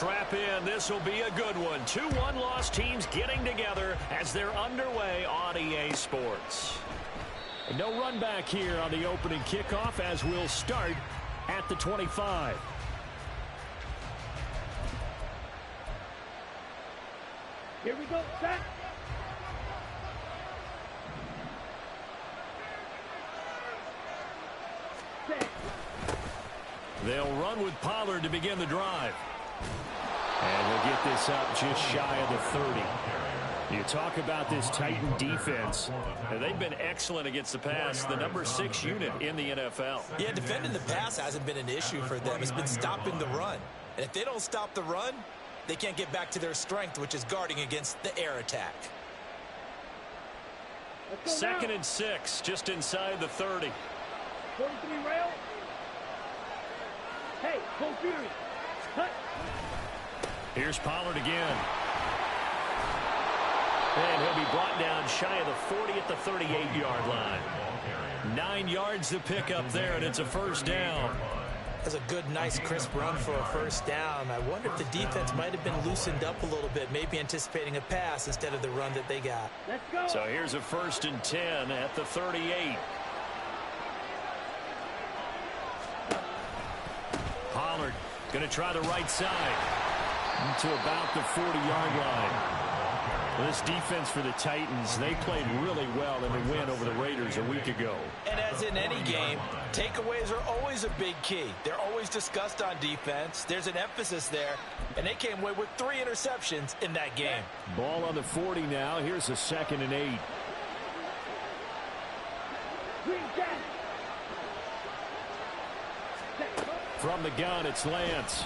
Strap in. This will be a good one. 2 1-loss teams getting together as they're underway on EA Sports. And no run back here on the opening kickoff as we'll start at the 25. Here we go, set. They'll run with Pollard to begin the drive. And we'll get this up just shy of the 30. You talk about this Titan defense. They've been excellent against the pass, the number 6 unit in the NFL. Yeah, defending the pass hasn't been an issue for them. It's been stopping the run. And if they don't stop the run, they can't get back to their strength, which is guarding against the air attack. 2nd and 6, just inside the 30. 43 rail. Hey, go Fury. Cut. Here's Pollard again. And he'll be brought down shy of the 40 at the 38-yard line. 9 yards to pick up there, and it's a first down. That's a good, nice, crisp run for a first down. I wonder if the defense might have been loosened up a little bit, maybe anticipating a pass instead of the run that they got. Let's go. So here's a 1st and 10 at the 38. Pollard going to try the right side to about the 40-yard line. This defense for the Titans, they played really well in the win over the Raiders a week ago. And as in any game, takeaways are always a big key. They're always discussed on defense. There's an emphasis there, and they came away with 3 interceptions in that game. Ball on the 40 now. Here's a 2nd and 8. From the gun, it's Lance.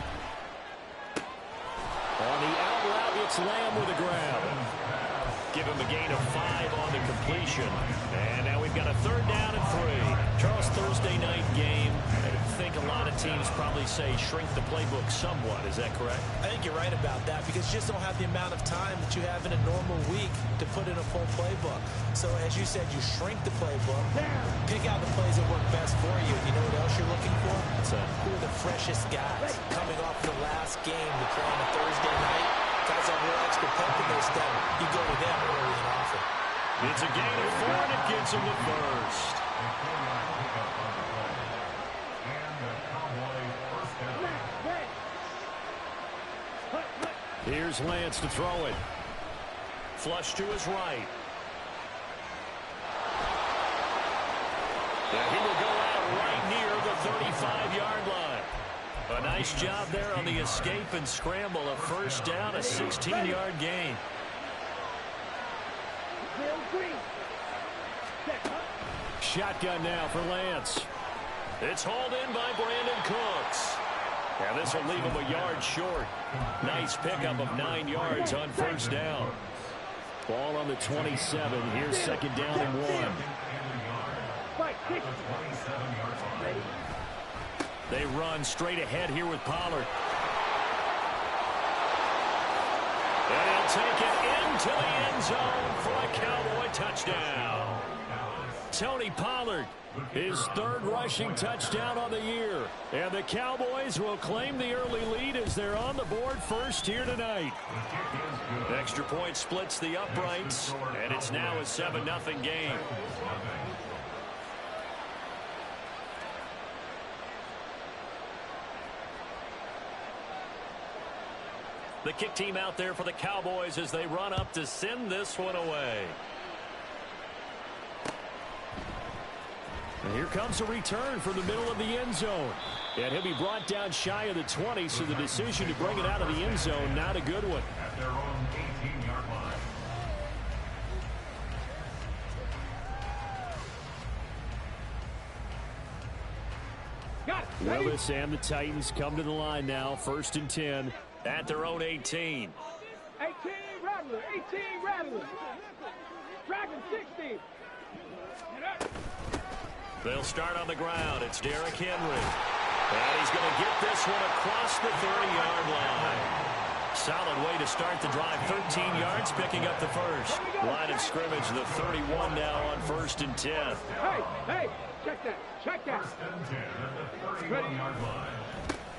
On the out route, it's Lamb with a grab. Give him a gain of 5 on the completion. And now we've got a 3rd down and 3. Charles, Thursday night game. I think a lot of teams probably say shrink the playbook somewhat. Is that correct? I think you're right about that because you just don't have the amount of time that you have in a normal week to put in a full playbook. So as you said, you shrink the playbook, pick out the plays that work best for you. You know what else you're looking for? Who are the freshest guys coming off the last game to play on a Thursday night? Guys have a little extra pep in their step. You go to them early and often. It's a gain of 4, and it gets them the first. Here's Lance to throw it. Flush to his right. And he will go out right near the 35-yard line. A nice job there on the escape and scramble. A first down, a 16-yard gain. Shotgun now for Lance. It's hauled in by Brandon Cooks. And this will leave him a yard short. Nice pickup of 9 yards on first down. Ball on the 27. Here's 2nd down and 1. They run straight ahead here with Pollard. And he'll take it into the end zone for a Cowboy touchdown. Tony Pollard, his 3rd rushing touchdown on the year. And the Cowboys will claim the early lead as they're on the board first here tonight. Extra point splits the uprights, and it's now a 7-0 game. The kick team out there for the Cowboys as they run up to send this one away. And here comes a return from the middle of the end zone. And he'll be brought down shy of the 20, so the decision to bring it out of the end zone, not a good one. At their own 18-yard line. Willis and the Titans come to the line now. 1st and 10 at their own 18. 18 Rattler, 18 Rattler. Dragon 60. They'll start on the ground. It's Derrick Henry. And he's going to get this one across the 30-yard line. Solid way to start the drive. 13 yards, picking up the first. Line of scrimmage, the 31 now on 1st and 10. Hey, check that, check that. First and 10 at the 31-yard line.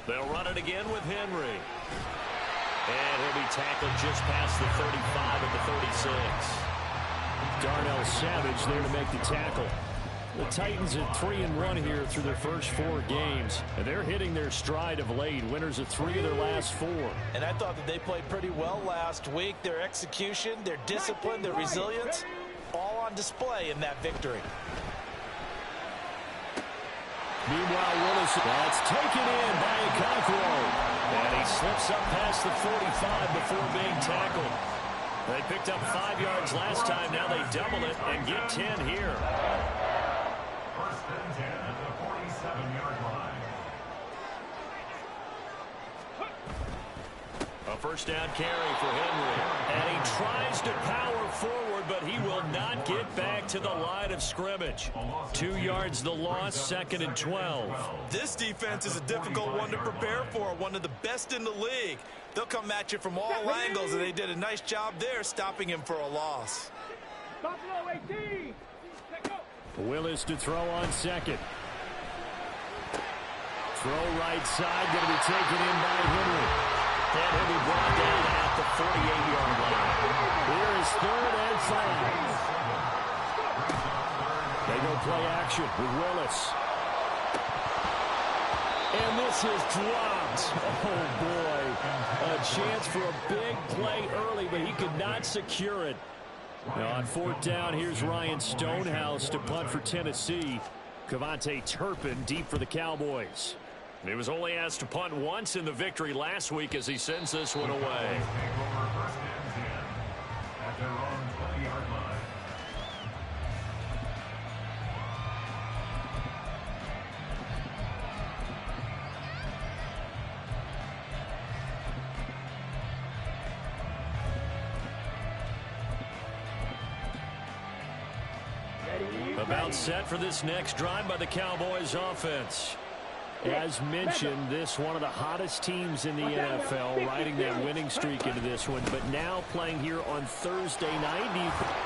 They'll run it again with Henry. And he'll be tackled just past the 35 at the 36. Darnell Savage there to make the tackle. The Titans at 3-1 here through their first 4 games. And they're hitting their stride of late. Winners of 3 of their last 4. And I thought that they played pretty well last week. Their execution, their discipline, their resilience, all on display in that victory. Meanwhile, Willis, that's taken in by Okonkwo. And he slips up past the 45 before being tackled. They picked up 5 yards last time. Now they double it and get 10 here. First and 10 at the 47-yard line. A first down carry for Henry. And he tries to power forward, but he will not get back to the line of scrimmage. 2 yards the loss, 2nd and 12. This defense is a difficult one to prepare for, one of the best in the league. They'll come at you from all angles, and they did a nice job there stopping him for a loss. Buffalo 18. Willis to throw on second. Throw right side, going to be taken in by Henry. And he'll be brought down at the 48-yard line. Here is 3rd and 5. They go play action with Willis. And this is dropped. Oh, boy. A chance for a big play early, but he could not secure it. Now on 4th down, here's Ryan Stonehouse to punt for Tennessee. Kevontae Turpin deep for the Cowboys. He was only asked to punt once in the victory last week as he sends this one away. Take over first and 10 at their own 20-yard line. About set for this next drive by the Cowboys offense. As mentioned, this one of the hottest teams in the NFL, riding that winning streak into this one, but now playing here on Thursday night.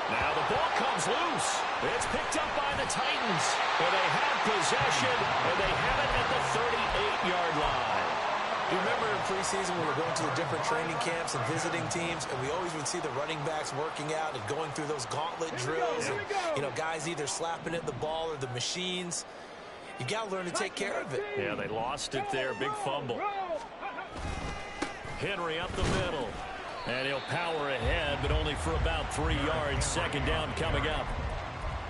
Now the ball comes loose. It's picked up by the Titans. And they have possession, and they have it at the 38-yard line. You remember in preseason when we were going to the different training camps and visiting teams, and we always would see the running backs working out and going through those gauntlet drills, and, you know, guys either slapping at the ball or the machines. You got to learn to take care of it. Yeah, they lost it there. Big fumble. Henry up the middle. And he'll power ahead, but only for about 3 yards. 2nd down coming up.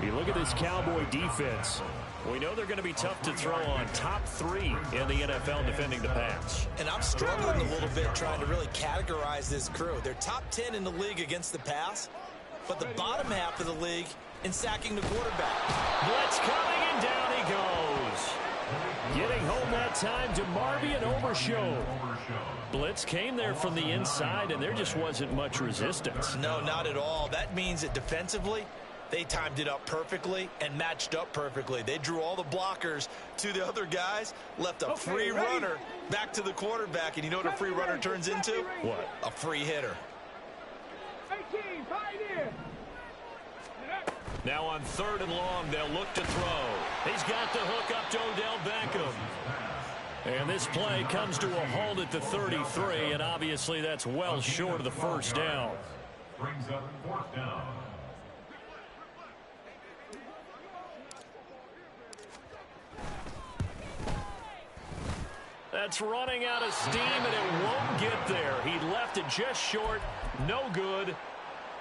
You look at this Cowboy defense. We know they're going to be tough to throw on. Top 3 in the NFL defending the pass. And I'm struggling a little bit trying to really categorize this crew. They're top 10 in the league against the pass, but the bottom half of the league in sacking the quarterback. Blitz coming, and down he goes. Getting home that time to Marby and Overshow. Blitz came there from the inside, and there just wasn't much resistance. No, not at all. That means that defensively, they timed it up perfectly and matched up perfectly. They drew all the blockers to the other guys, left a free runner back to the quarterback, and you know what a free runner turns into? What? A free hitter. 18, pioneer. Now on 3rd and long, they'll look to throw. He's got the hook up to Odell Beckham. And this play comes to a halt at the 33, and obviously that's well short of the first down. Brings up 4th down. That's running out of steam, and it won't get there. He left it just short. No good.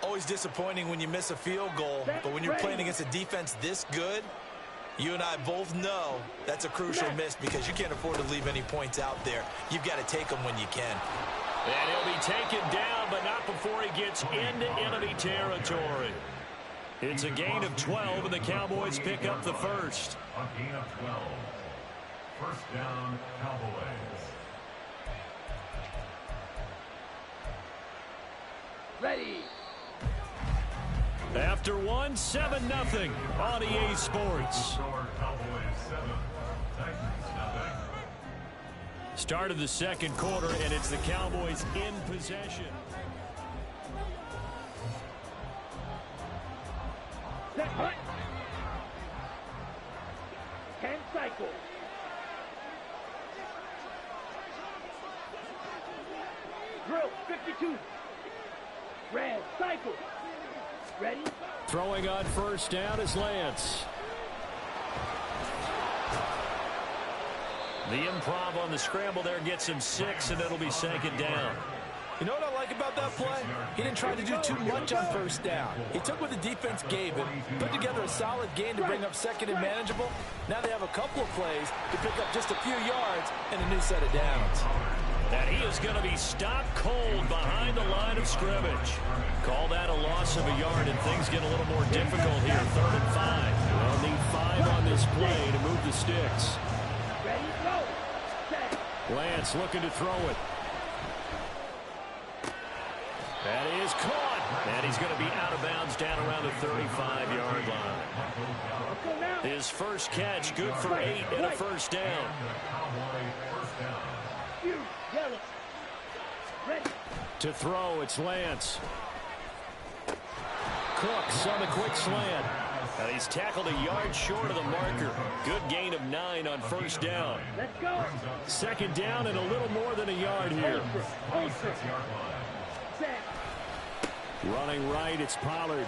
Always disappointing when you miss a field goal, but when you're playing against a defense this good, you and I both know that's a crucial miss because you can't afford to leave any points out there. You've got to take them when you can. And he'll be taken down, but not before he gets into enemy territory. It's a gain of 12, and the Cowboys pick up the first. A gain of 12. First down, Cowboys. Ready. After one, 7-0 on EA Sports. Score Cowboys 7, Titans 0. Start of the 2nd quarter, and it's the Cowboys in possession. Set, hut. 10 cycles. Drill, 52. Red, cycle. Ready? Throwing on first down is Lance. The improv on the scramble there gets him 6, and it'll be second down. You know what I like about that play? He didn't try to do too much on first down. He took what the defense gave him, put together a solid game to bring up second and manageable. Now they have a couple of plays to pick up just a few yards and a new set of downs. And he is going to be stopped cold behind the line of scrimmage. Call that a loss of a yard, and things get a little more difficult here. 3rd and 5. They'll need 5 on this play to move the sticks. Ready, go. Set. Lance looking to throw it. That is caught. And he's going to be out of bounds down around the 35-yard line. His first catch, good for 8 and a first down. Yellow. Ready. To throw, it's Lance. Cooks on the quick slant. And he's tackled a yard short of the marker. Good gain of 9 on first down. Let's go. Second down and a little more than a yard here. Set. Running right, it's Pollard.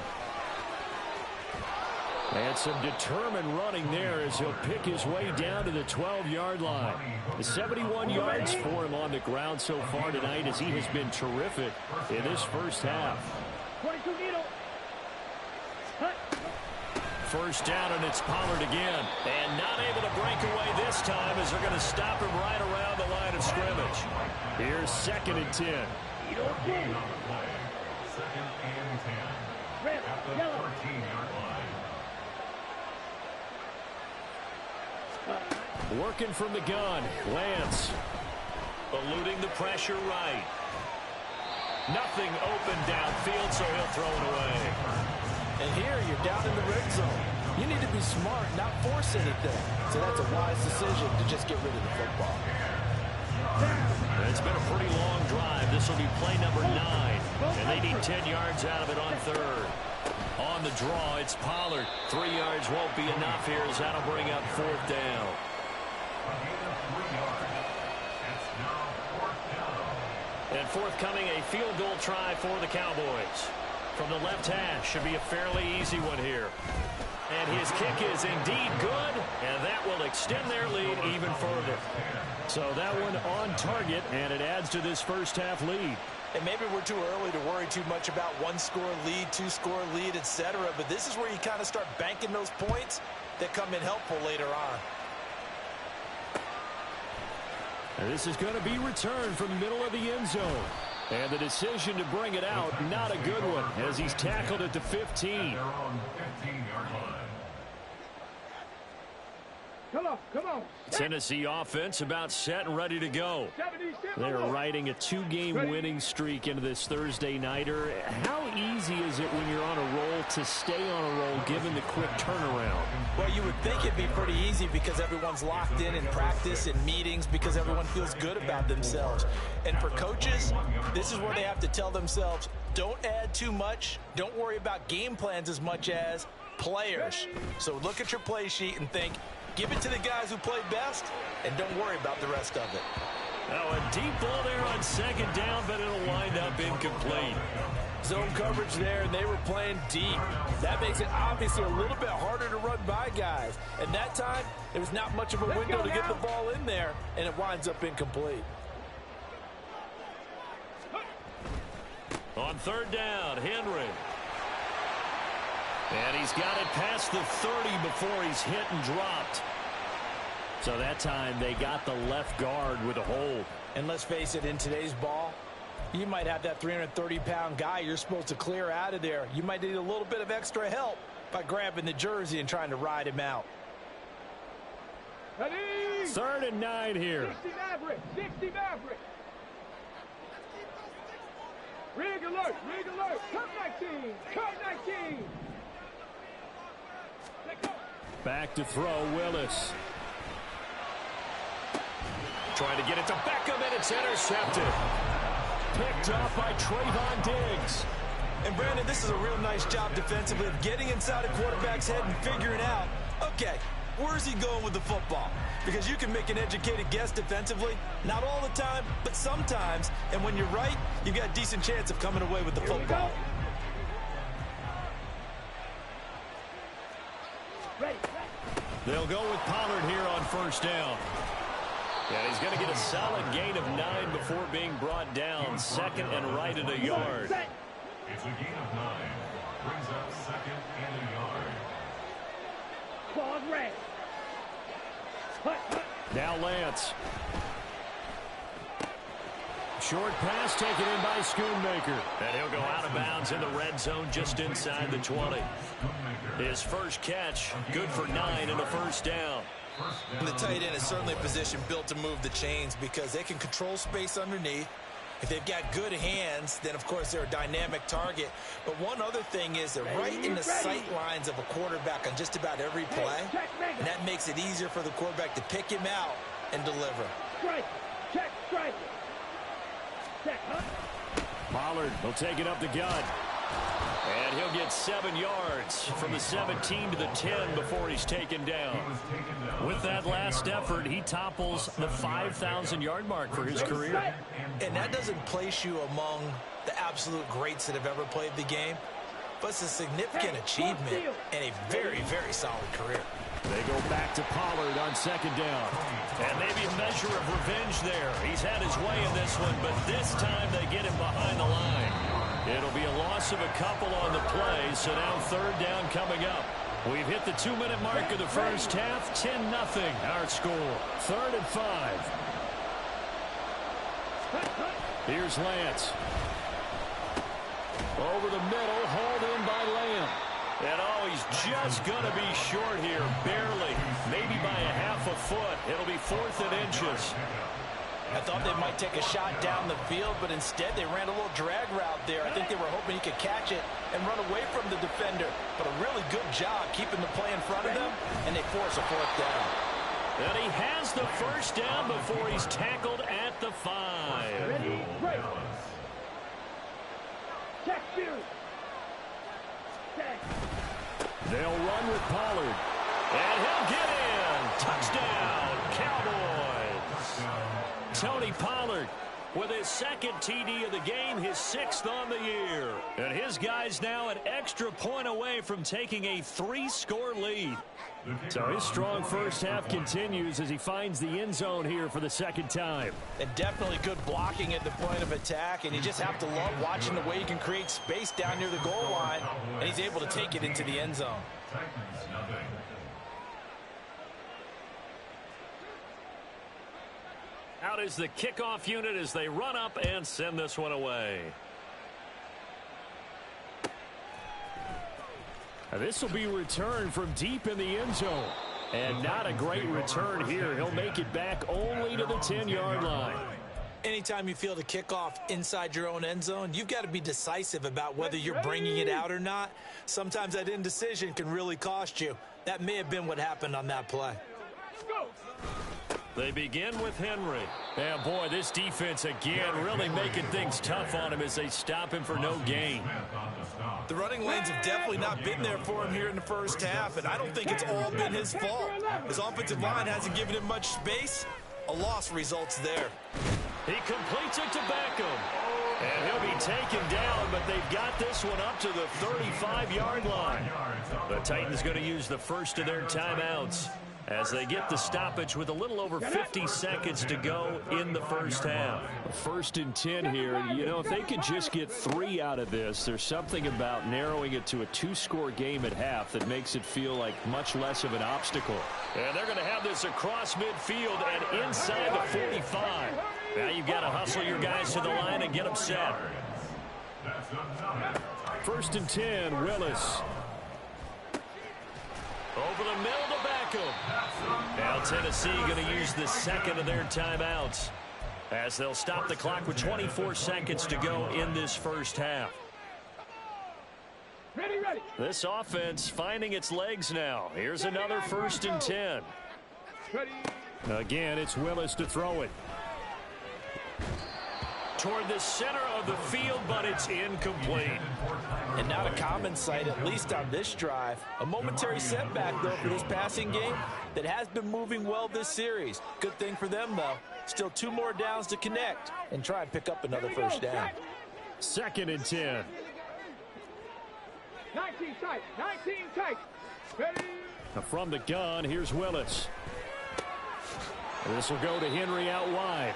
And some determined running there as he'll pick his way down to the 12-yard line. The 71 yards for him on the ground so far tonight as he has been terrific in this first half. 22 needle. Hut. First down, and it's Pollard again. And not able to break away this time as they're going to stop him right around the line of scrimmage. Here's 2nd and 10. Needle 10. Second and 10. Red, yellow. 13-yard line. Working from the gun, Lance. Eluding the pressure right. Nothing open downfield, so he'll throw it away. And here you're down in the red zone. You need to be smart, not force anything. So that's a wise decision to just get rid of the football. It's been a pretty long drive. This will be play number 9. And they need 10 yards out of it on 3rd. On the draw, it's Pollard. 3 yards won't be enough here as that'll bring up 4th down. And forthcoming, a field goal try for the Cowboys. From the left hash, should be a fairly easy one here. And his kick is indeed good, and that will extend their lead even further. So that one on target, and it adds to this first half lead. And maybe we're too early to worry too much about 1-score lead, 2-score lead, etc. But this is where you kind of start banking those points that come in helpful later on. And this is going to be returned from the middle of the end zone. And the decision to bring it out, not a good one, as he's tackled at the 15. They're on 15-yard line. Come on. Tennessee offense about set and ready to go. They're riding a 2-game winning streak into this Thursday nighter. How easy is it when you're on a roll to stay on a roll given the quick turnaround? Well, you would think it'd be pretty easy because everyone's locked in practice and meetings because everyone feels good about themselves. And for coaches, this is where they have to tell themselves, don't add too much. Don't worry about game plans as much as players. So look at your play sheet and think, give it to the guys who play best, and don't worry about the rest of it. Oh, a deep ball there on second down, but it'll wind up incomplete. Zone coverage there, and they were playing deep. That makes it obviously a little bit harder to run by guys. And that time, there was not much of a window to get the ball in there, and it winds up incomplete. On 3rd down, Henry. And he's got it past the 30 before he's hit and dropped. So that time they got the left guard with a hold. And let's face it, in today's ball, you might have that 330-pound guy you're supposed to clear out of there. You might need a little bit of extra help by grabbing the jersey and trying to ride him out. Ready? 3rd and 9 here. 60 Maverick. Rig alert. Cut 19. Back to throw, Willis. Trying to get it to Beckham, and it's intercepted. Picked off by Trayvon Diggs. And Brandon, this is a real nice job defensively of getting inside a quarterback's head and figuring out, okay, Where's he going with the football? Because you can make an educated guess defensively. Not all the time, but sometimes. And when you're right, you've got a decent chance of coming away with the football. They'll go with Pollard here on first down. And he's going to get a solid gain of 9 before being brought down. Second and right at a yard. It's a gain of 9. Brings up second and a yard. Claws red. Now Lance. Short pass taken in by Schoonmaker. And he'll go out of bounds in the red zone just inside the 20. His first catch, good for 9 and a first down. And the tight end is certainly a position built to move the chains because they can control space underneath. If they've got good hands, then, of course, they're a dynamic target. But one other thing is they're right in the sight lines of a quarterback on just about every play. And that makes it easier for the quarterback to pick him out and deliver. Strike. Check. Strike. Check. Pollard will take it up the gut. And he'll get 7 yards from the 17 to the 10 before he's taken down. With that last effort, he topples the 5,000-yard mark for his career. And that doesn't place you among the absolute greats that have ever played the game, but it's a significant achievement and a very, very solid career. They go back to Pollard on second down. And maybe a measure of revenge there. He's had his way in this one, but this time they get him behind the line. It'll be a loss of a couple on the play, so now third down coming up. We've hit the 2-minute mark of the first half, 10-0 our score. 3rd and 5. Here's Lance. Over the middle, hauled in by Lamb. And oh, he's just going to be short here, barely. Maybe by a half a foot. It'll be 4th and inches. I thought they might take a shot down the field, but instead they ran a little drag route there. I think they were hoping he could catch it and run away from the defender. But a really good job keeping the play in front of them, and they force a 4th down. And he has the first down before he's tackled at the 5. Ready, break. Check, Fury. Check. They'll run with Pollard. And he'll get in. Touchdown, Cowboys. Tony Pollard with his 2nd TD of the game, his 6th on the year. And his guys now an extra point away from taking a 3-score lead. So his strong first half continues as he finds the end zone here for the 2nd time. And definitely good blocking at the point of attack, and you just have to love watching the way he can create space down near the goal line, and he's able to take it into the end zone. Out is the kickoff unit as they run up and send this one away. This will be returned from deep in the end zone. And not a great return here. He'll make it back only to the 10-yard line. Anytime you feel the kickoff inside your own end zone, you've got to be decisive about whether you're bringing it out or not. Sometimes that indecision can really cost you. That may have been what happened on that play. Go. They begin with Henry. And boy, this defense again really making things tough on him as they stop him for no gain. The running lanes have definitely not been there for him here in the first half, and I don't think it's all been his fault. His offensive line hasn't given him much space. A loss results there. He completes it to Beckham. And he'll be taken down, but they've got this one up to the 35-yard line. The Titans going to use the first of their timeouts as they get the stoppage with a little over 50 seconds to go in the first half. 1st and 10 here. You know, if they could just get 3 out of this, there's something about narrowing it to a 2-score game at half that makes it feel like much less of an obstacle. And they're going to have this across midfield and inside the 45. Now you've got to hustle your guys to the line and get them set. 1st and 10, Willis. Over the middle to Beckham. Now Tennessee going to use the 2nd of their timeouts as they'll stop the clock with 24 seconds to go in this first half. Ready, ready. This offense finding its legs now. Here's another 1st and 10. Ready. Again, it's Willis to throw it. Toward the center of the field, but it's incomplete. And not a common sight, at least on this drive. A momentary setback, though, for this passing game. that has been moving well this series. Good thing for them, though. Still 2 more downs to connect and try and pick up another first down. 2nd and 10. 19 tight. 19 tight. Ready. From the gun, here's Willis. This will go to Henry out wide.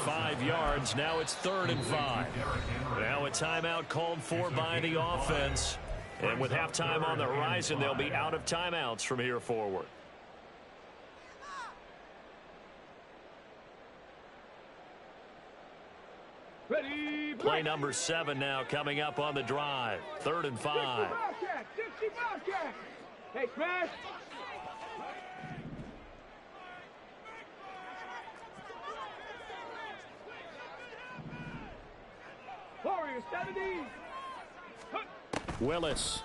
5 yards. Now it's 3rd and 5. Now a timeout called for by the offense. And with halftime on the horizon, they'll be out of timeouts from here forward. Ready. Play number 7 now coming up on the drive. 3rd and 5. 60 Bobcat. Hey, smash. Warrior 70. Willis.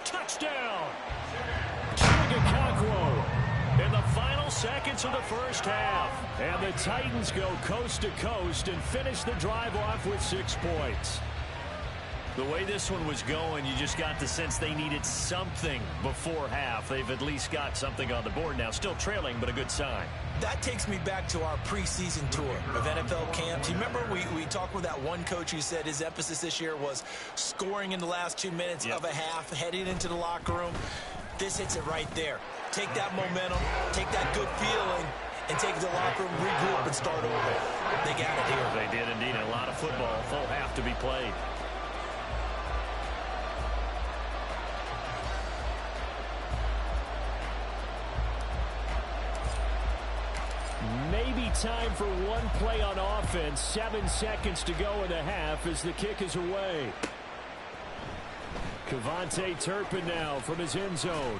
Touchdown! Chicago in the final seconds of the first half. And the Titans go coast to coast and finish the drive off with 6 points. The way this one was going, you just got the sense they needed something before half. They've at least got something on the board now. Still trailing, but a good sign. That takes me back to our preseason tour of NFL camps. You remember we talked with that one coach who said his emphasis this year was scoring in the last 2 minutes of a half, heading into the locker room. This hits it right there. Take that momentum, take that good feeling, and take it to the locker room, regroup, and start over. They got it here. They did indeed. A lot of football, full half to be played. Maybe time for one play on offense. 7 seconds to go in the half as the kick is away. Kevontae Turpin now from his end zone.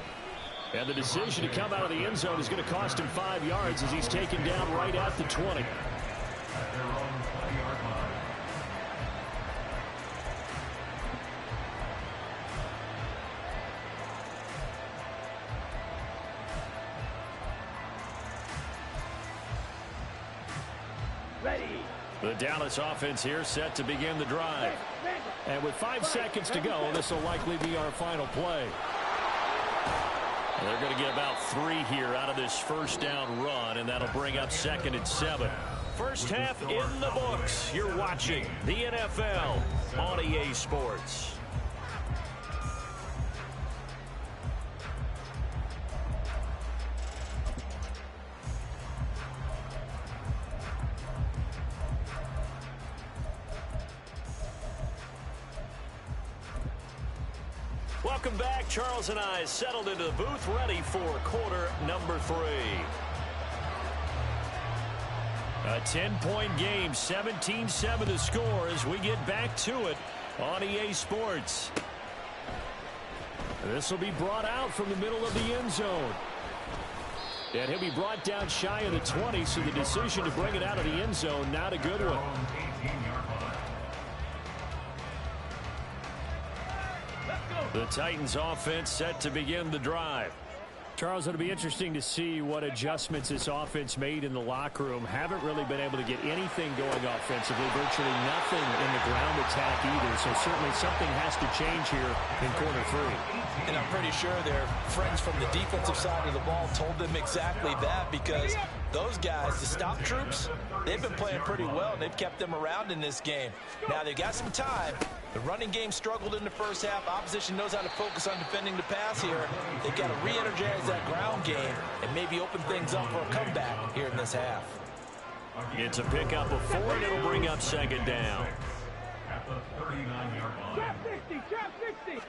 And the decision to come out of the end zone is going to cost him 5 yards as he's taken down right at the 20. The Dallas offense here set to begin the drive. And with 5 seconds to go, this will likely be our final play. They're going to get about 3 here out of this first down run, and that'll bring up 2nd and 7. First half in the books. You're watching the NFL on EA Sports. Welcome back. Charles and I settled into the booth, ready for quarter number 3. A 10-point game, 17-7 the score as we get back to it on EA Sports. This will be brought out from the middle of the end zone. And he'll be brought down shy of the 20, so the decision to bring it out of the end zone, not a good one. The Titans offense set to begin the drive. Charles, it'll be interesting to see what adjustments this offense made in the locker room. Haven't really been able to get anything going offensively, virtually nothing in the ground attack either. So certainly something has to change here in quarter 3. And I'm pretty sure their friends from the defensive side of the ball told them exactly that, because those guys, the stop troops, they've been playing pretty well, and they've kept them around in this game. Now, they've got some time. The running game struggled in the first half. Opposition knows how to focus on defending the pass here. They've got to re-energize that ground game and maybe open things up for a comeback here in this half. It's a pickup of 4, and it'll bring up 2nd down. At the 39-yard line. Trap 60, trap 60.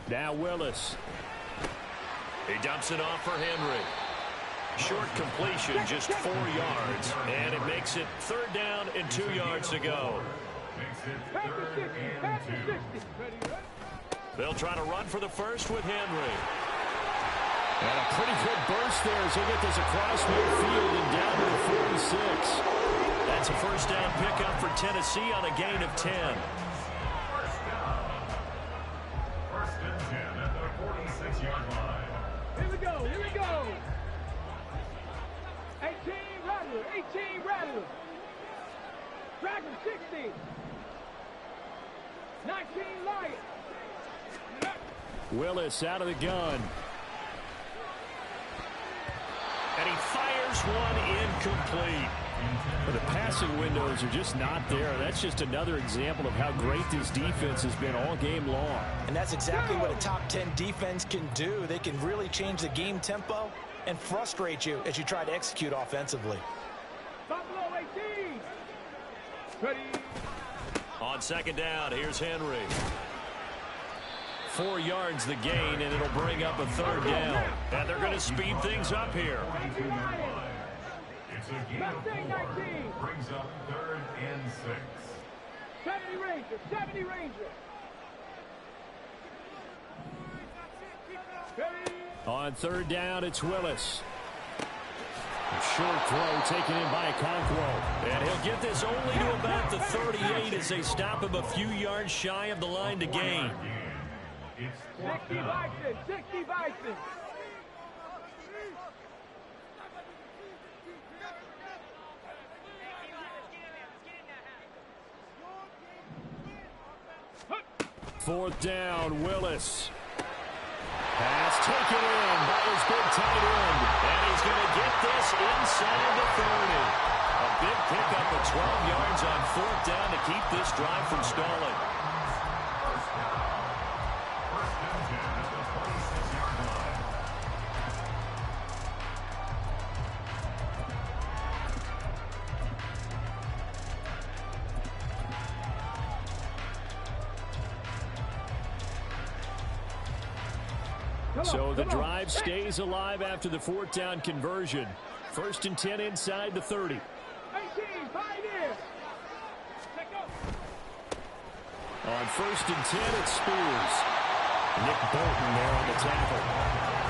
Now Willis. He dumps it off for Henry. Short completion, just 4 yards, and it makes it 3rd down and 2 yards to go. Makes it 3rd and 2. They'll try to run for the first with Henry. And a pretty good burst there as he'll get this across midfield and down to the 46. That's a first down pickup for Tennessee on a gain of 10. First down. 1st and 10 at the 46-yard line. Here we go, here we go. 18 Rattler, 18 Rattler. Dragon 60. 19 Lion. Willis out of the gun. And he fires one incomplete. The passing windows are just not there. That's just another example of how great this defense has been all game long. And that's exactly what a top 10 defense can do. They can really change the game tempo and frustrate you as you try to execute offensively. Buffalo 18. Ready. On second down, here's Henry. 4 yards the gain, and it'll bring up a third down. And they're going to speed things up here. It's a gain of 4. Brings up 3rd and 6. 70 Rangers. 70 Rangers. Ready. On third down, it's Willis. A short throw taken in by Okonkwo. And he'll get this only to about the 38 as they stop him a few yards shy of the line to gain. 60 Bison. 60 Bison. Fourth down, Willis. Pass taken in by his big tight end. And he's going to get this inside the 30. A big pickup of 12 yards on fourth down to keep this drive from stalling. So the drive stays alive after the fourth down conversion. 1st and 10 inside the 30. 18, Pioneer. Let go. On 1st and 10, it's Spears. Nick Bolton there on the tackle.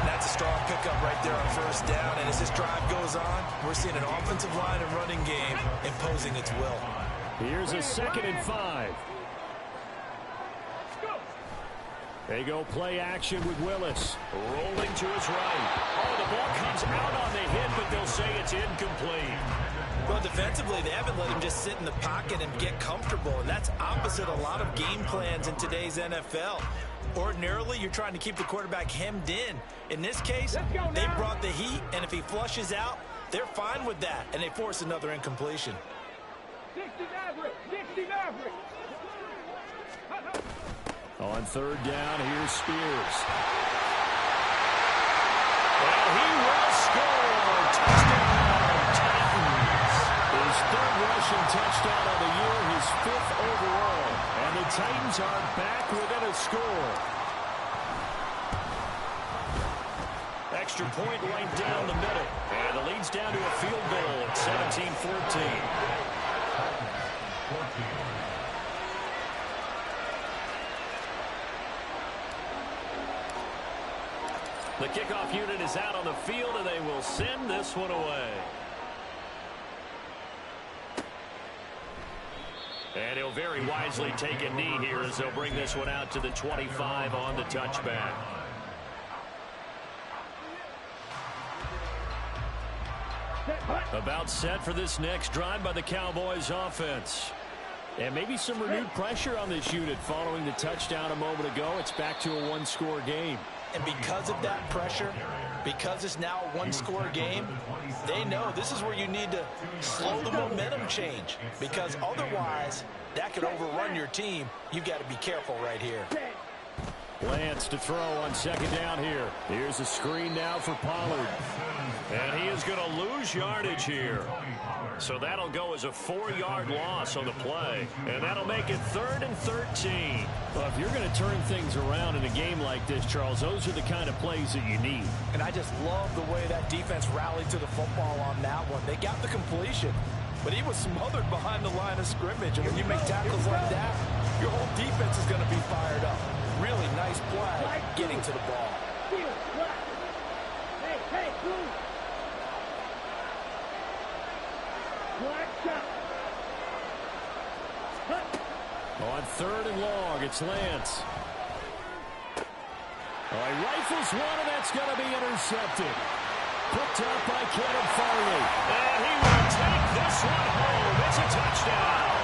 That's a strong pickup right there on 1st down. And as this drive goes on, we're seeing an offensive line and running game imposing its will. Here's a 2nd and 5. They go play action with Willis. Rolling to his right. Oh, the ball comes out on the hit, but they'll say it's incomplete. Well, defensively, they haven't let him just sit in the pocket and get comfortable, and that's opposite a lot of game plans in today's NFL. Ordinarily, you're trying to keep the quarterback hemmed in. In this case, they brought the heat, and if he flushes out, they're fine with that, and they force another incompletion. 60 Maverick. 60 Maverick. On 3rd down, here's Spears. Well, he will score. Touchdown, Titans. His 3rd rushing touchdown of the year, his 5th overall. And the Titans are back within a score. Extra point right down the middle. And the lead's down to a field goal at 17-14. The kickoff unit is out on the field, and they will send this one away. And he'll very wisely take a knee here as they'll bring this one out to the 25 on the touchback. About set for this next drive by the Cowboys offense. And maybe some renewed pressure on this unit following the touchdown a moment ago. It's back to a 1-score game. And because of that pressure, because it's now a 1-score game, they know this is where you need to slow the momentum change. Because otherwise, that could overrun your team. You've got to be careful right here. Lance to throw on 2nd down here. Here's a screen now for Pollard. And he is going to lose yardage here. So that'll go as a 4-yard loss on the play. And that'll make it 3rd and 13. Well, if you're going to turn things around in a game like this, Charles, those are the kind of plays that you need. And I just love the way that defense rallied to the football on that one. They got the completion, but he was smothered behind the line of scrimmage. And when you make tackles like that, your whole defense is going to be fired up. Really nice play getting to the ball. Hey, blue. Black shot. On 3rd and long, it's Lance. He rifles one, and that's going to be intercepted. Picked up by Kevin Farley. And he will take this one home. It's a touchdown.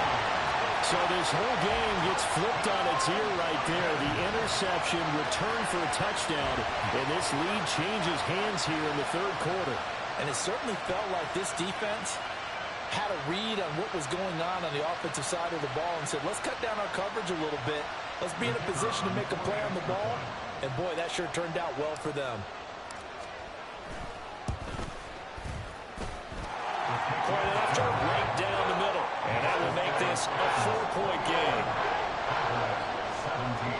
So this whole game gets flipped on its ear right there. The interception, return for a touchdown, and this lead changes hands here in the third quarter. And it certainly felt like this defense had a read on what was going on the offensive side of the ball and said, let's cut down our coverage a little bit. Let's be in a position to make a play on the ball. And, boy, that sure turned out well for them. Point after, right down the middle. And that will make this a 4-point game. 17.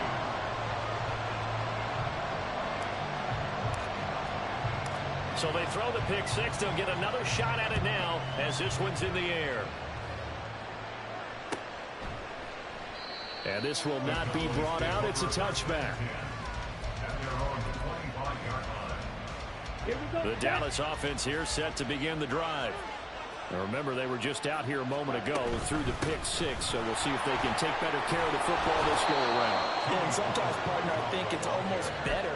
So they throw the pick six. They'll get another shot at it now as this one's in the air. And this will not be brought out. It's a touchback. The Dallas offense here set to begin the drive. Now remember, they were just out here a moment ago through the pick six, so we'll see if they can take better care of the football this go around. Yeah, and sometimes, partner, I think it's almost better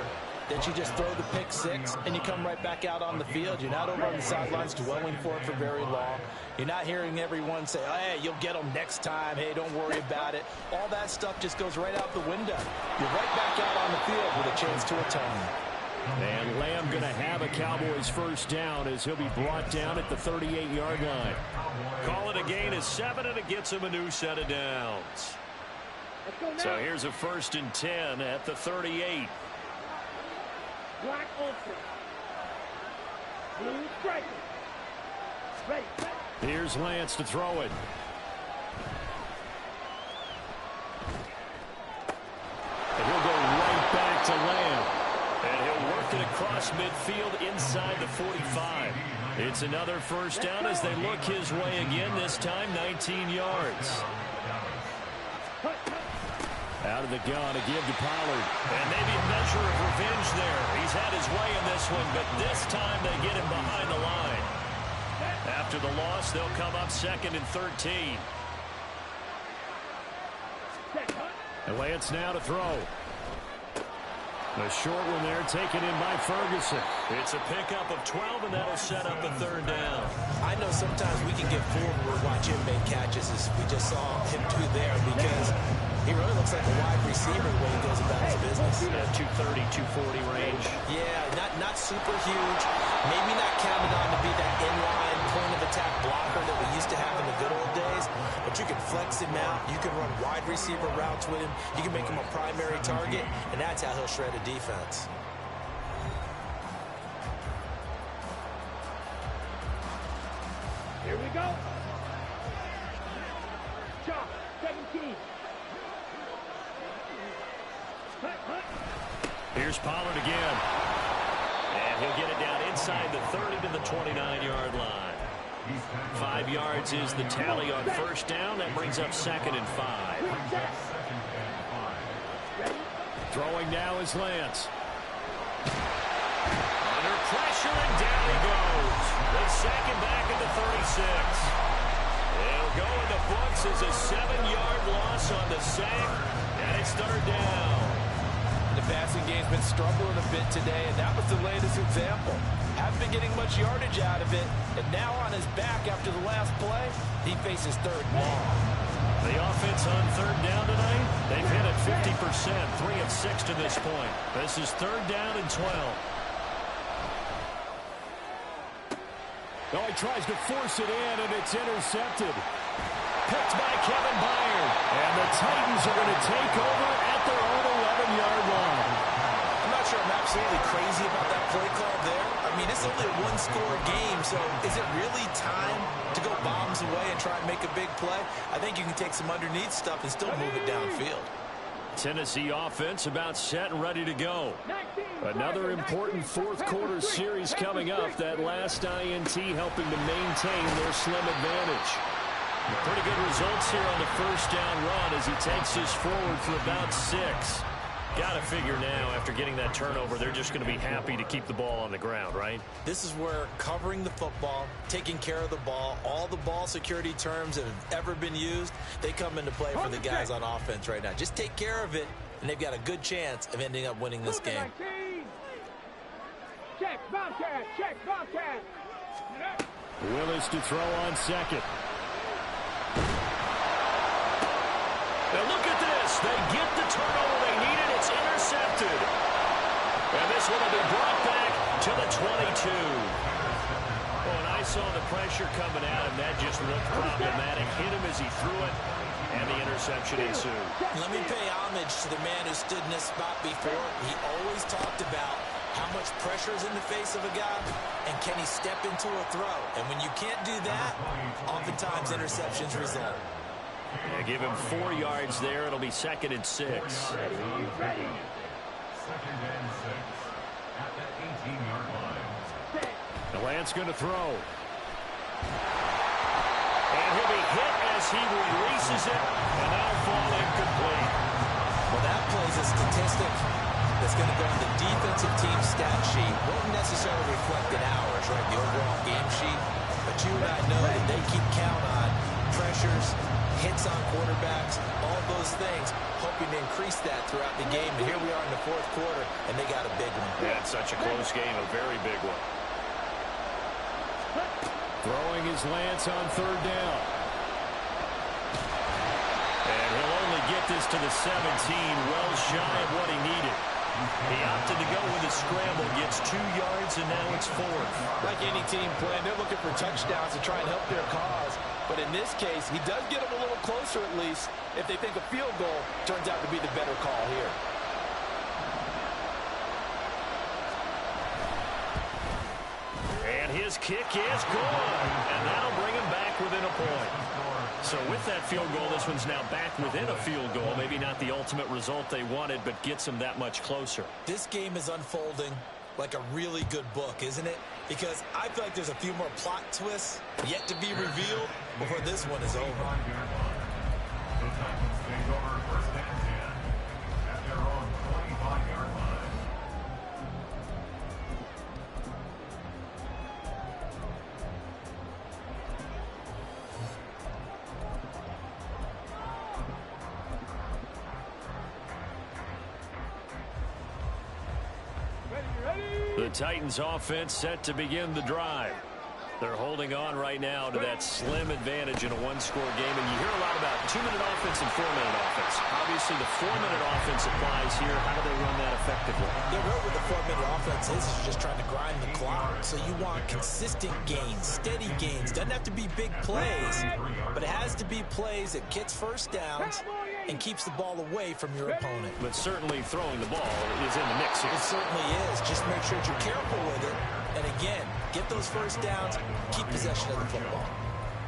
that you just throw the pick six and you come right back out on the field. You're not over on the sidelines dwelling for it for very long. You're not hearing everyone say, oh, hey, you'll get them next time. Hey, don't worry about it. All that stuff just goes right out the window. You're right back out on the field with a chance to atone. And Lamb going to have a Cowboys first down as he'll be brought down at the 38-yard line. Call it a gain of 7, and it gets him a new set of downs. So here's a 1st and 10 at the 38. Black ultra. Blue striker. Ready. Here's Lance to throw it. And he'll go right back to Lamb. And he'll work it across midfield inside the 45. It's another first down as they look his way again, this time 19 yards. Out of the gun to give to Pollard. And maybe a measure of revenge there. He's had his way in this one, but this time they get him behind the line. After the loss, they'll come up 2nd and 13. And Lance now to throw. A short one there taken in by Ferguson. It's a pickup of 12, and that'll set up a 3rd down. I know sometimes we can get fooled when we watch him make catches, as we just saw him do there, because he really looks like a wide receiver the way he goes about his business. Yeah, 230, 240 range. Yeah, not super huge. Maybe not counted on to be that inline point-of-attack blocker that we used to have in the good old days. But you can flex him out. You can run wide receiver routes with him. You can make him a primary target, and that's how he'll shred a defense. Here we go. Chop, 17. Here's Pollard again. And he'll get it down inside the 30 to the 29-yard line. 5 yards is the tally on first down. That brings up 2nd and 5. Throwing now is Lance. Under pressure, and down he goes. They sack him back at the 36. It'll go in the books as a 7-yard loss on the sack, and it's 3rd down. The passing game's been struggling a bit today, and that was the latest example. Haven't been getting much yardage out of it, and now on his back after the last play, he faces 3rd and long. The offense on 3rd down tonight, they've hit it 50%, 3 of 6 to this point. This is 3rd down and 12. Oh, he tries to force it in, and it's intercepted. Picked by Kevin Byard. And the Titans are going to take over at their own 11-yard line. I'm not sure I'm absolutely crazy about that play call there. I mean, it's only a one-score game, so is it really time to go bombs away and try and make a big play? I think you can take some underneath stuff and still move it downfield. Tennessee offense about set and ready to go. Another important fourth quarter series coming up. That last INT helping to maintain their slim advantage. Pretty good results here on the first down run as he takes this forward for about 6. Got to figure now, after getting that turnover, they're just going to be happy to keep the ball on the ground, right? This is where covering the football, taking care of the ball, all the ball security terms that have ever been used, they come into play for the guys on offense right now. Just take care of it, and they've got a good chance of ending up winning this game. Check, Bobcat, check, Bobcat. Willis to throw on second. And look at this. They get the turnover they needed. It's intercepted. And this one will be brought back to the 22. Oh, and I saw the pressure coming at him. That just looked problematic. Hit him as he threw it, and the interception ensued. Let me pay homage to the man who stood in this spot before. He always talked about how much pressure is in the face of a guy, and can he step into a throw? And when you can't do that, oftentimes interceptions result. Yeah, give him 4 yards there. It'll be 2nd and 6. Ready. 2nd and 6 at the 18-yard line. Lance going to throw. And he'll be hit as he releases it, and that'll fall incomplete. Well, that plays a statistic that's going to go on the defensive team stat sheet. Won't necessarily reflect in ours, right, the overall game sheet. But you and I know that they keep count on pressures, hits on quarterbacks, all those things, hoping to increase that throughout the game. And here we are in the 4th quarter, and they got a big one. Yeah, it's such a close game, a very big one. Throwing his Lance on 3rd down. And he'll only get this to the 17, well shy of what he needed. He opted to go with a scramble, gets 2 yards, and now it's 4th. Like any team playing, they're looking for touchdowns to try and help their cause. But in this case, he does get them a little closer at least if they think a field goal turns out to be the better call here. And his kick is good, and that'll bring him back within a point. So with that field goal, this one's now back within a field goal. Maybe not the ultimate result they wanted, but gets them that much closer. This game is unfolding like a really good book, isn't it? Because I feel like there's a few more plot twists yet to be revealed before this one is over. The Titans take over 1st and 10 at their own 25-yard line. The Titans offense set to begin the drive. They're holding on right now to that slim advantage in a one-score game. And you hear a lot about 2-minute offense and 4-minute offense. Obviously, the 4-minute offense applies here. How do they run that effectively? Yeah, what with the 4-minute offense is you're just trying to grind the clock. So you want consistent gains, steady gains. Doesn't have to be big plays, but it has to be plays that gets first downs and keeps the ball away from your opponent. But certainly throwing the ball is in the mix here. It certainly is. Just make sure that you're careful with it. And again, get those first downs, keep possession of the football.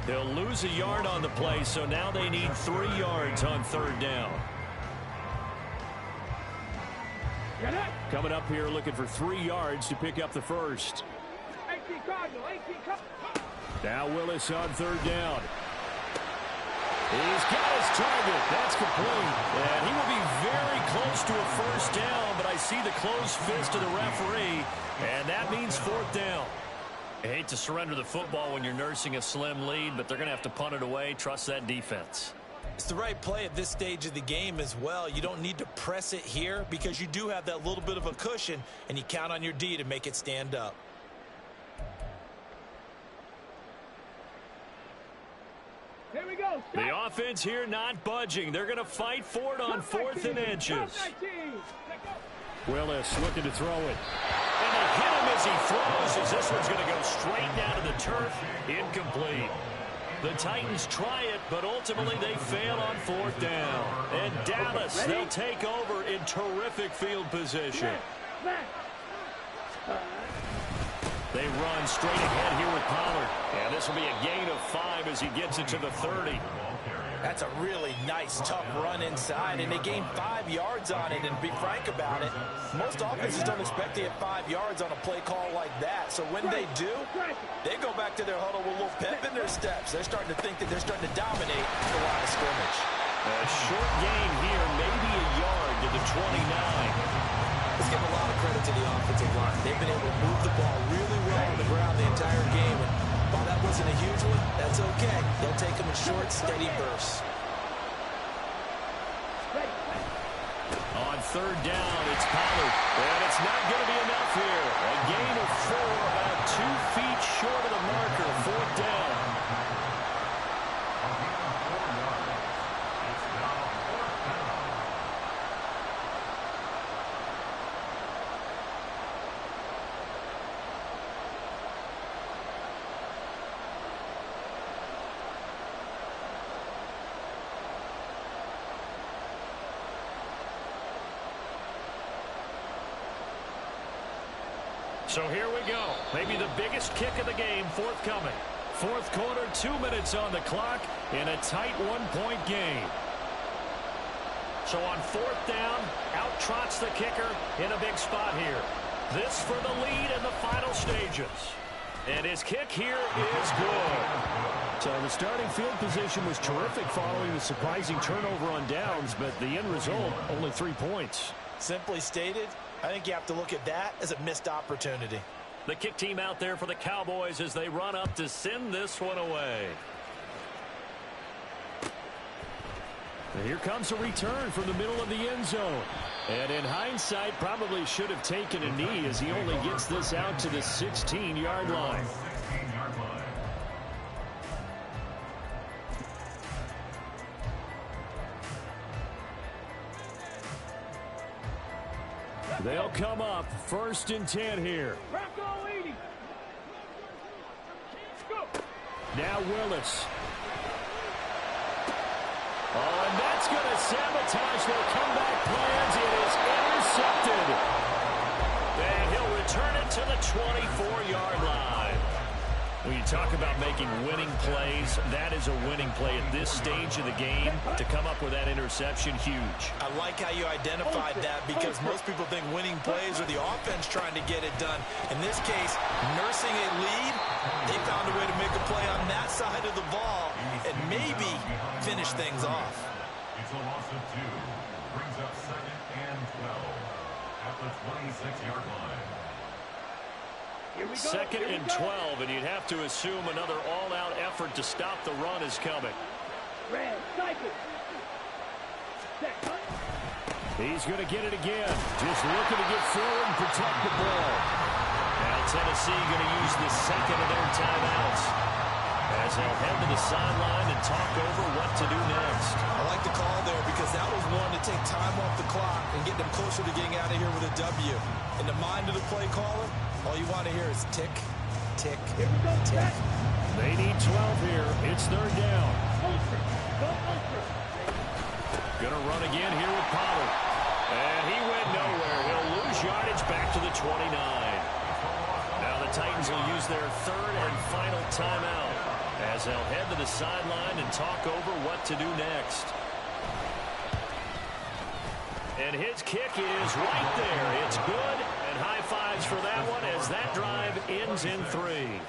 They'll lose a yard on the play, so now they need 3 yards on 3rd down. Coming up here looking for 3 yards to pick up the first. Now Willis on 3rd down. He's got his target. That's complete. And he will be very close to a first down, but I see the closed fist of the referee, and that means 4th down. I hate to surrender the football when you're nursing a slim lead, but they're going to have to punt it away. Trust that defense. It's the right play at this stage of the game as well. You don't need to press it here because you do have that little bit of a cushion, and you count on your D to make it stand up. Here we go. The offense here not budging. They're going to fight for it on 4th and inches. Willis looking to throw it. And they hit him as he throws, as this one's going to go straight down to the turf. Incomplete. The Titans try it, but ultimately they fail on 4th down. And Dallas, they'll take over in terrific field position. They run straight ahead here with Pollard. And this will be a gain of 5 as he gets it to the 30. That's a really nice, tough run inside, and they gained 5 yards on it. And to be frank about it, most offenses don't expect to get 5 yards on a play call like that. So when they do, they go back to their huddle with a little pep in their steps. They're starting to think that they're starting to dominate the line of scrimmage. A short gain here, maybe a yard to the 29. Let's give a lot of credit to the offensive line. They've been able to move the ball really well on the ground the entire game. And while that wasn't a huge one, that's okay. They'll take them in short, steady bursts. On 3rd down, it's Pollard. And it's not going to be enough here. A gain of 4, about 2 feet short of the marker. 4th down. So here we go. Maybe the biggest kick of the game forthcoming. Fourth quarter, 2 minutes on the clock in a tight one-point game. So on fourth down, out trots the kicker in a big spot here. This for the lead in the final stages. And his kick here is good. So the starting field position was terrific following the surprising turnover on downs, but the end result, only 3 points. Simply stated, I think you have to look at that as a missed opportunity. The kick team out there for the Cowboys as they run up to send this one away. And here comes a return from the middle of the end zone. And in hindsight, probably should have taken a knee as he only gets this out to the 16-yard line. They'll come up 1st and 10 here. Now Willis. Oh, and that's going to sabotage their comeback plans. It is intercepted. And he'll return it to the 24-yard line. When you talk about making winning plays, that is a winning play at this stage of the game. To come up with that interception, huge. I like how you identified that because most people think winning plays are the offense trying to get it done. In this case, nursing a lead, they found a way to make a play on that side of the ball and maybe finish things off. It's a loss of 2. Brings up 2nd and 12 at the 26-yard line. 2nd and 12, and you'd have to assume another all-out effort to stop the run is coming. He's going to get it again. Just looking to get forward and protect the ball. Now Tennessee going to use the second of their timeouts as they'll head to the sideline and talk over what to do next. I like the call there because that was one to take time off the clock and get them closer to getting out of here with a W. In the mind of the play caller, all you want to hear is tick, tick, tick. They need 12 here. It's 3rd down. Going to run again here with Pollard. And he went nowhere. He'll lose yardage back to the 29. Now the Titans will use their 3rd and final timeout as they'll head to the sideline and talk over what to do next. And his kick is right there. It's good, and high fives for that one as that drive ends in 3.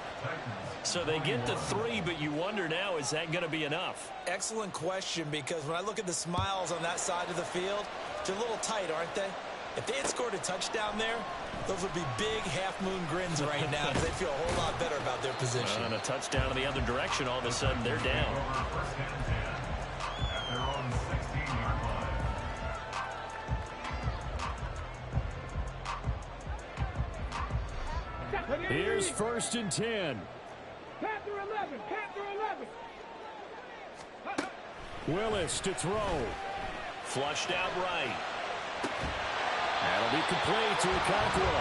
So they get the 3, but you wonder now, is that going to be enough? Excellent question, because when I look at the smiles on that side of the field, they're a little tight, aren't they? If they had scored a touchdown there, those would be big half-moon grins right now because they feel a whole lot better about their position. And a touchdown in the other direction, all of a sudden they're down. Here's 1st and 10. Panther 11, Panther 11. Willis to throw. Flushed out right. That'll be complete to Okonkwo.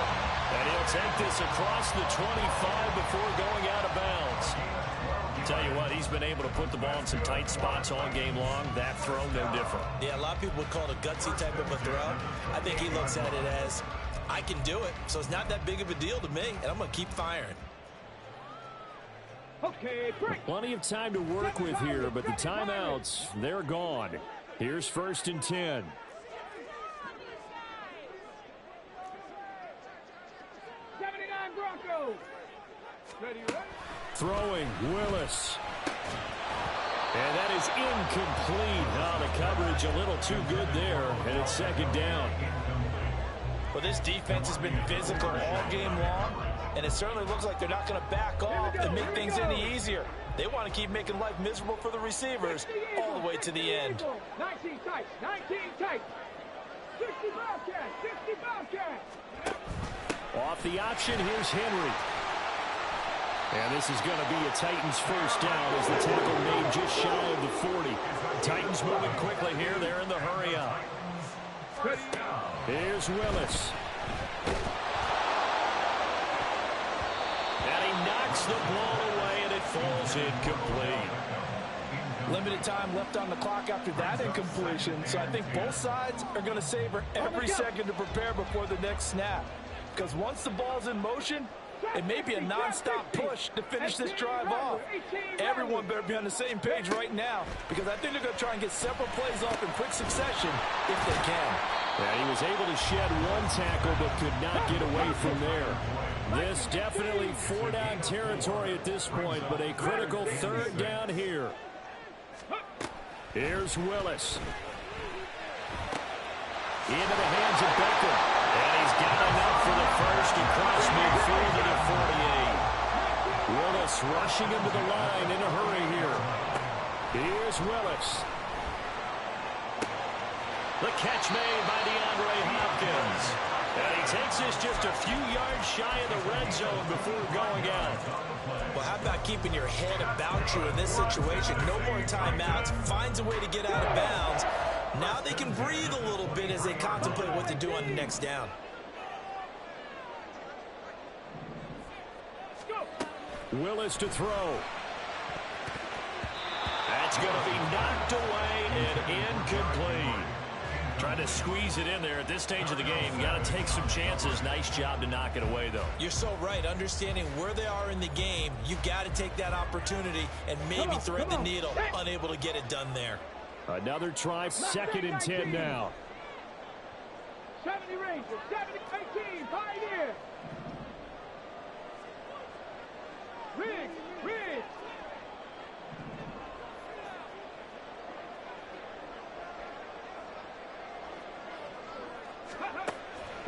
And he'll take this across the 25 before going out of bounds. Tell you what, he's been able to put the ball in some tight spots all game long. That throw, no different. Yeah, a lot of people would call it a gutsy type of a throw. I think he looks at it as, I can do it, so it's not that big of a deal to me, and I'm going to keep firing. Okay, break. Plenty of time to work with here, but the timeouts, they're gone. Here's 1st and 10. Broncos. Ready, ready? Throwing, Willis. And that is incomplete. Now the coverage a little too good there, and it's 2nd down. Well, this defense has been physical all game long, and it certainly looks like they're not going to back off and make things any easier. They want to keep making life miserable for the receivers all the way to the end. 19 tight, 19 tight. 60 Bobcats, 60 Bobcats. Off the option, here's Henry. And this is going to be a Titans 1st down as the tackle made just shy of the 40. Titans moving quickly here. They're in the hurry up. Here's Willis. And he knocks the ball away, and it falls incomplete. Limited time left on the clock after that incompletion, so I think both sides are going to savor every second to prepare before the next snap. because once the ball's in motion, it may be a nonstop push to finish this drive off. Everyone better be on the same page right now, because I think they're going to try and get several plays off in quick succession if they can. Yeah, he was able to shed one tackle but could not get away from there. This definitely 4-down territory at this point, but a critical 3rd down here. Here's Willis. Into the hands of Baker. And he's got enough for the first across midfield to the 48. Willis rushing into the line in a hurry here. Here's Willis. The catch made by DeAndre Hopkins. And he takes this just a few yards shy of the red zone before going out. Well, how about keeping your head about you in this situation? No more timeouts. Finds a way to get out of bounds. Now they can breathe a little bit as they contemplate what to do on the next down. Willis to throw. That's going to be knocked away and incomplete. Trying to squeeze it in there at this stage of the game. You got to take some chances. Nice job to knock it away, though. You're so right. Understanding where they are in the game, you've got to take that opportunity and maybe thread the needle. Unable to get it done there. Another try, 2nd and 10 now. 70 Rangers, 70, 18, Pioneer. Riggs.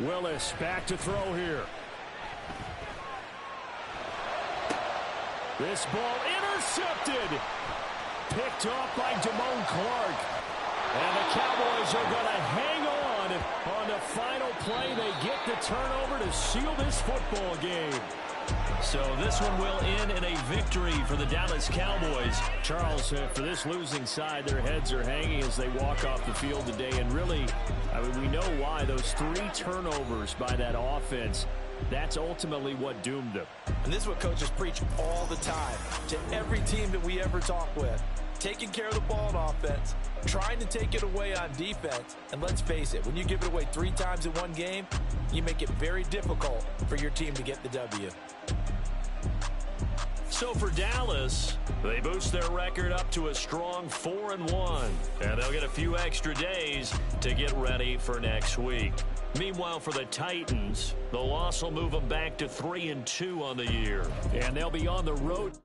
Willis back to throw here. This ball intercepted. Picked off by Damone Clark. And the Cowboys are going to hang on the final play. They get the turnover to seal this football game. So this one will end in a victory for the Dallas Cowboys. Charles, for this losing side, their heads are hanging as they walk off the field today. And really, I mean, we know why. Those 3 turnovers by that offense, that's ultimately what doomed them. And this is what coaches preach all the time to every team that we ever talk with. Taking care of the ball on offense, trying to take it away on defense. And let's face it, when you give it away 3 times in one game, you make it very difficult for your team to get the W. So for Dallas, they boost their record up to a strong 4-1. And they'll get a few extra days to get ready for next week. Meanwhile, for the Titans, the loss will move them back to 3-2 on the year. And they'll be on the road.